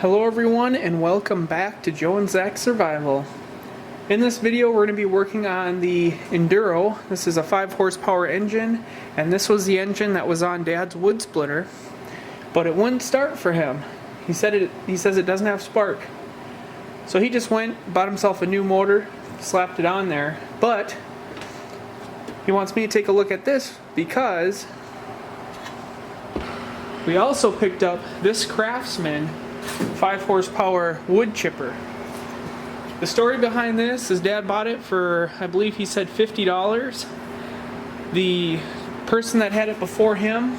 Hello everyone and welcome back to Joe and Zach Survival. In this video we're going to be working on the Enduro. This is a 5 horsepower engine, and this was the engine that was on Dad's wood splitter, but it wouldn't start for him. He says it doesn't have spark. So he just bought himself a new motor, slapped it on there, but he wants me to take a look at this because we also picked up this Craftsman 5 horsepower wood chipper. The story behind this is Dad bought it for, I believe he said $50. The person that had it before him,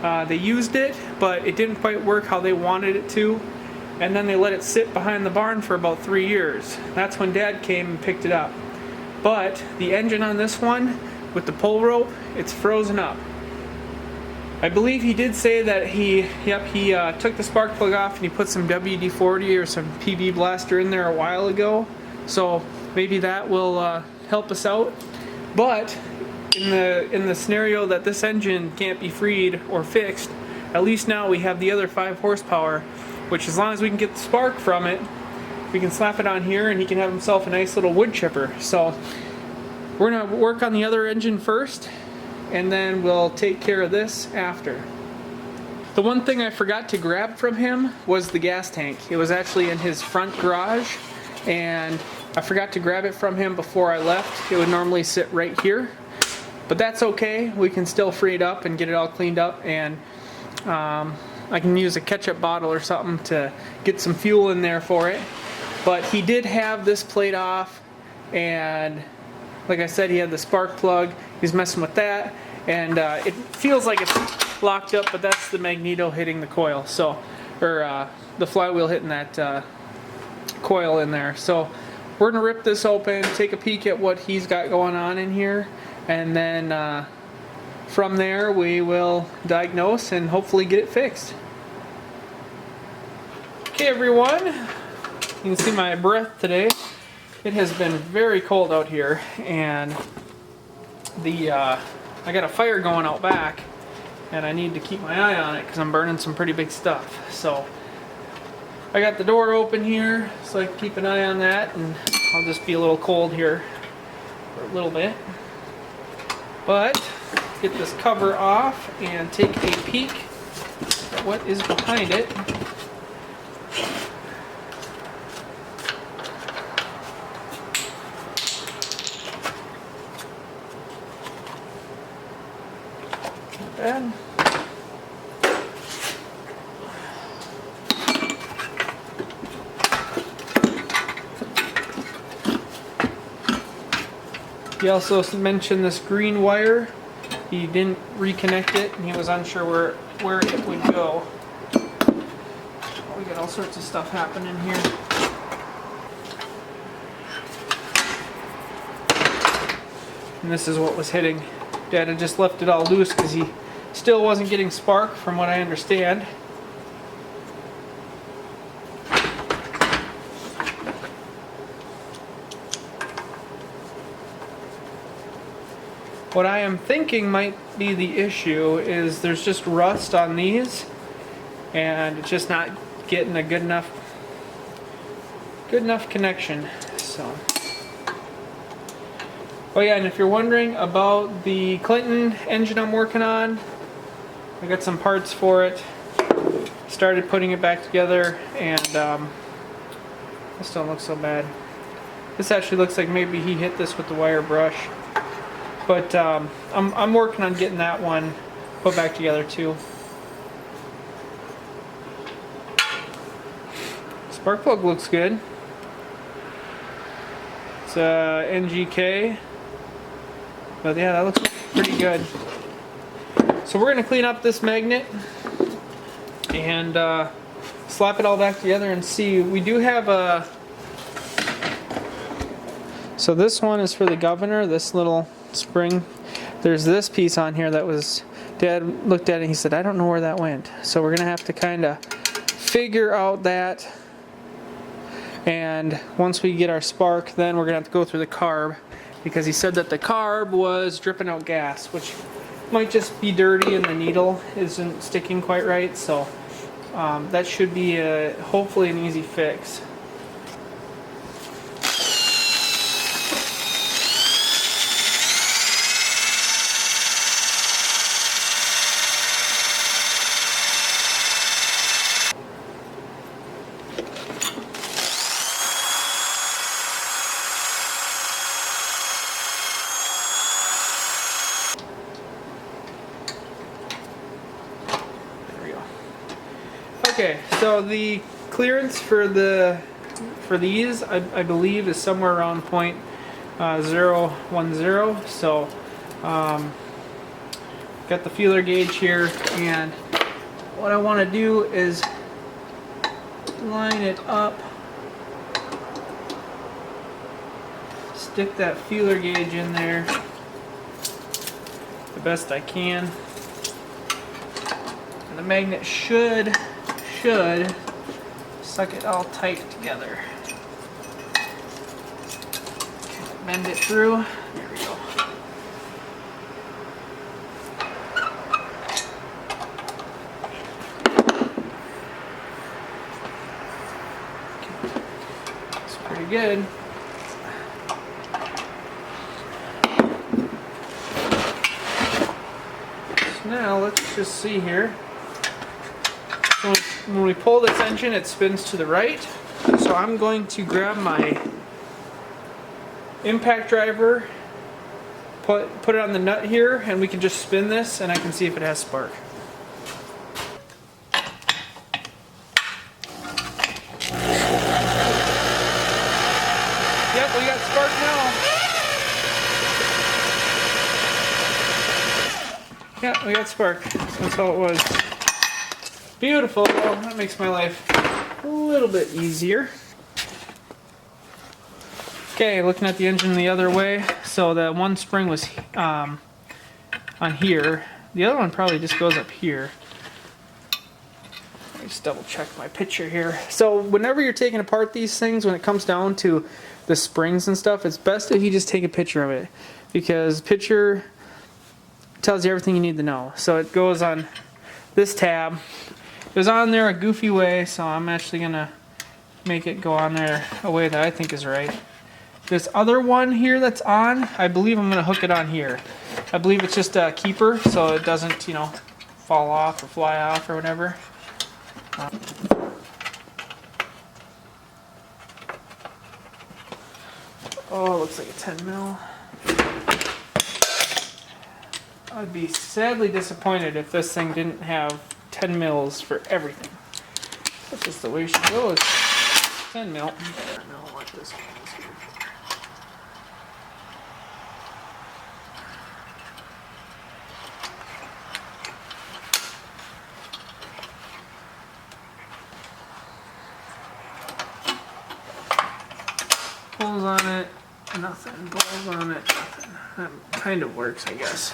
they used it, but it didn't quite work how they wanted it to, and then they let it sit behind the barn for about 3 years. That's when Dad came and picked it up. But the engine on this one, with the pull rope, it's frozen up. I believe he did say that he took the spark plug off and he put some WD-40 or some PB Blaster in there a while ago, so maybe that will help us out. But in the scenario that this engine can't be freed or fixed, at least now we have the other 5 horsepower, which as long as we can get the spark from it, we can slap it on here and he can have himself a nice little wood chipper. So we're going to work on the other engine first, and then we'll take care of this after. The one thing I forgot to grab from him was the gas tank. It was actually in his front garage, and I forgot to grab it from him before I left. It would normally sit right here, but that's okay. We can still free it up and get it all cleaned up, and I can use a ketchup bottle or something to get some fuel in there for it. But he did have this plate off, and like I said, he had the spark plug. He's messing with that, and it feels like it's locked up, but that's the magneto hitting the coil, or the flywheel hitting that coil in there. So we're gonna rip this open, take a peek at what he's got going on in here, and then from there we will diagnose and hopefully get it fixed. Okay everyone, you can see my breath today. It has been very cold out here, and I got a fire going out back, and I need to keep my eye on it because I'm burning some pretty big stuff. So I got the door open here so I can keep an eye on that, and I'll just be a little cold here for a little bit. But get this cover off and take a peek at what is behind it. Bad. He also mentioned this green wire. He didn't reconnect it, and he was unsure where it would go. We got all sorts of stuff happening here. And this is what was hitting. Dad had just left it all loose because he still wasn't getting spark, from what I understand. What I am thinking might be the issue is there's just rust on these, and it's just not getting a good enough connection. So, oh yeah, and if you're wondering about the Clinton engine I'm working on, I got some parts for it. Started putting it back together, and this don't look so bad. This actually looks like maybe he hit this with the wire brush. But I'm working on getting that one put back together too. Spark plug looks good. It's NGK. But yeah, that looks pretty good. So we're going to clean up this magnet and slap it all back together and see. We do have a... So this one is for the governor, this little spring. There's this piece on here that was... Dad looked at it and he said, I don't know where that went. So we're going to have to kind of figure out that. And once we get our spark, then we're going to have to go through the carb, because he said that the carb was dripping out gas, which might just be dirty and the needle isn't sticking quite right. So that should be hopefully an easy fix. Okay, so the clearance for these, I believe, is somewhere around point 0.010. So, got the feeler gauge here, and what I want to do is line it up, stick that feeler gauge in there the best I can, and the magnet should suck it all tight together. Bend it through. There we go. It's pretty good. So now let's just see here. So when we pull this engine, it spins to the right. So I'm going to grab my impact driver, put it on the nut here, and we can just spin this, and I can see if it has spark. Yep, we got spark now. Yeah, we got spark. That's all it was. Beautiful. Well, that makes my life a little bit easier. Okay, looking at the engine the other way. So that one spring was on here. The other one probably just goes up here. Let me just double check my picture here. So whenever you're taking apart these things, when it comes down to the springs and stuff, it's best if you just take a picture of it, because picture tells you everything you need to know. So it goes on this tab. It was on there a goofy way, so I'm actually gonna make it go on there a way that I think is right. This other one here that's on, I believe I'm gonna hook it on here. I believe it's just a keeper, so it doesn't, you know, fall off or fly off or whatever. Oh, it looks like a 10 mil. I'd be sadly disappointed if this thing didn't have 10 mils for everything. That's just the way she goes. 10 mil. I don't know what this one is here. Pulls on it, nothing. Pulls on it, nothing. That kind of works, I guess.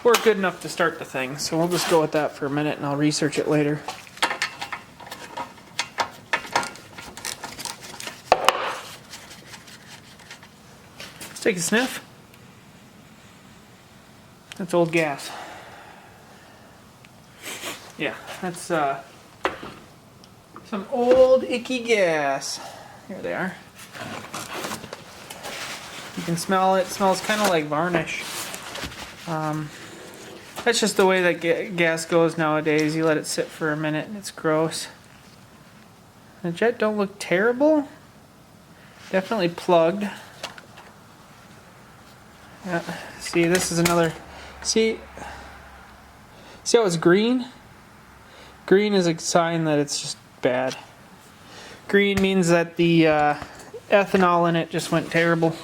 Worked good enough to start the thing, so we'll just go with that for a minute and I'll research it later. Let's take a sniff. That's old gas. Yeah, that's some old icky gas. Here they are. You can smell it. It smells kind of like varnish. That's just the way that gas goes nowadays. You let it sit for a minute and it's gross. The jet don't look terrible. Definitely plugged. Yeah. See, this is another. See how it's green? Green is a sign that it's just bad. Green means that the ethanol in it just went terrible.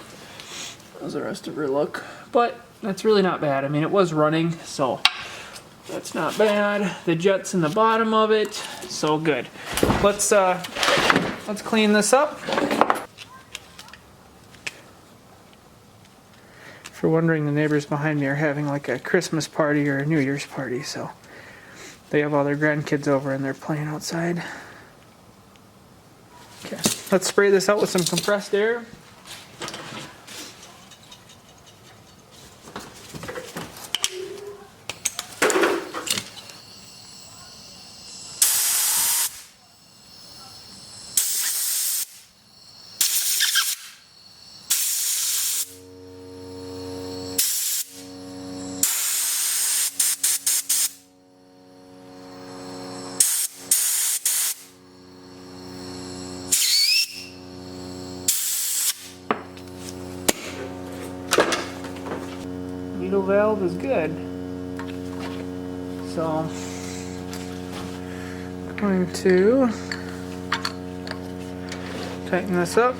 How's the rest of her look? But that's really not bad. I mean, it was running, so that's not bad. The jet's in the bottom of it, so good. Let's clean this up. For wondering, the neighbors behind me are having like a Christmas party or a New Year's party, so they have all their grandkids over and they're playing outside. Okay, let's spray this out with some compressed air. fuel valve is good. So I'm going to tighten this up.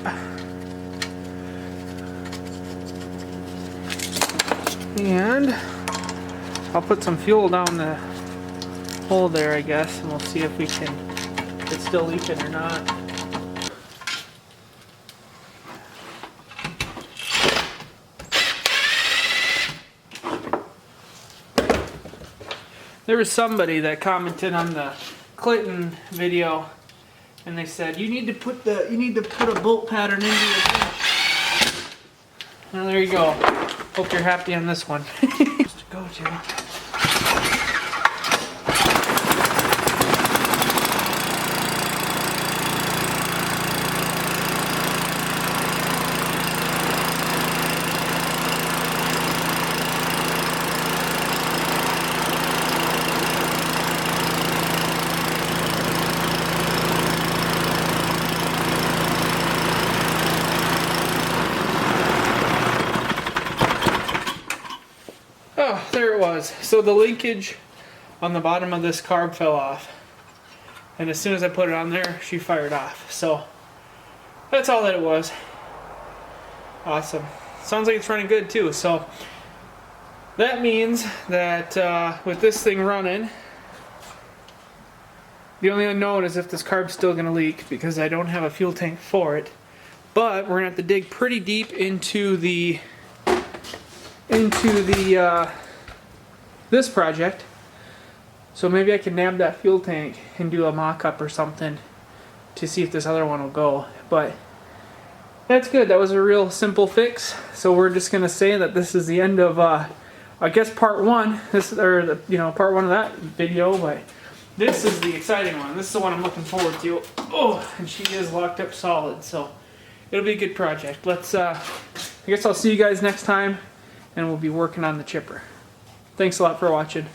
And I'll put some fuel down the hole there, I guess, and we'll see if we can, if it's still leaking or not. There was somebody that commented on the Clinton video, and they said you need to put a bolt pattern into your winch. Well, there you go. Hope you're happy on this one. Just to go to. Oh, there it was. So the linkage on the bottom of this carb fell off. And as soon as I put it on there, she fired off. So that's all that it was. Awesome. Sounds like it's running good too. So that means that with this thing running, the only unknown is if this carb's still going to leak, because I don't have a fuel tank for it. But we're going to have to dig pretty deep into this project, so maybe I can nab that fuel tank and do a mock-up or something to see if this other one will go. But that's good. That was a real simple fix. So we're just gonna say that this is the end of I guess part one. Part one of that video. But this is the exciting one. This is the one I'm looking forward to. Oh, and she is locked up solid, so it'll be a good project. Let's I guess I'll see you guys next time, and we'll be working on the chipper. Thanks a lot for watching.